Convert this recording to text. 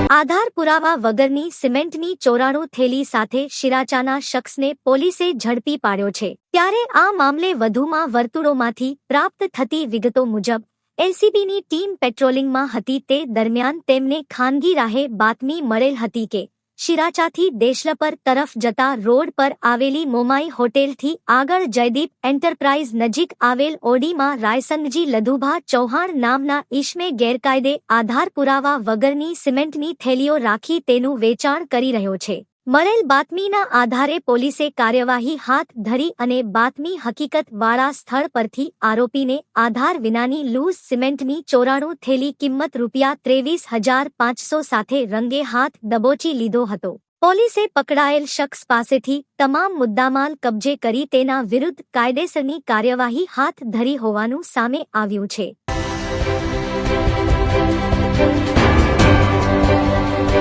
આધાર પુરાવા વગરની સિમેન્ટની 94 થેલી સાથે શિરાચાના શખ્સને પોલીસે ઝડપી પાડ્યો છે। ત્યારે આ મામલે વધુમાં વર્તુળોમાંથી પ્રાપ્ત થતી વિગતો મુજબ એલસીબીની ટીમ પેટ્રોલિંગમાં હતી તે દરમિયાન તેમને ખાનગી રાહે બાતમી મળેલ હતી કે શિરાચાથી દેશલપર તરફ જતા રોડ પર આવેલી મોમાઈ હોટેલથી આગળ જયદીપ એન્ટરપ્રાઇઝ નજીક આવેલ ઓડીમાં રાયસંગજી લધુભા ચૌહાણ નામના ઈસમે ગેરકાયદે આધાર પુરાવા વગરની સિમેન્ટની થેલીઓ રાખી તેનું વેચાણ કરી રહ્યો છે। મળેલ બાતમીના આધારે પોલીસે કાર્યવાહી હાથ ધરી અને બાતમી હકીકત વાળા સ્થળ પરથી આરોપીને આધાર વિનાની લૂઝ સિમેન્ટની 94 થેલી કિંમત ₹23,500 સાથે રંગે હાથ દબોચી લીધો હતો। પોલીસે પકડાયેલ શખ્સ પાસેથી તમામ મુદ્દામાલ કબજે કરી તેના વિરુદ્ધ કાયદેસરની કાર્યવાહી હાથ ધરી હોવાનું સામે આવ્યું છે।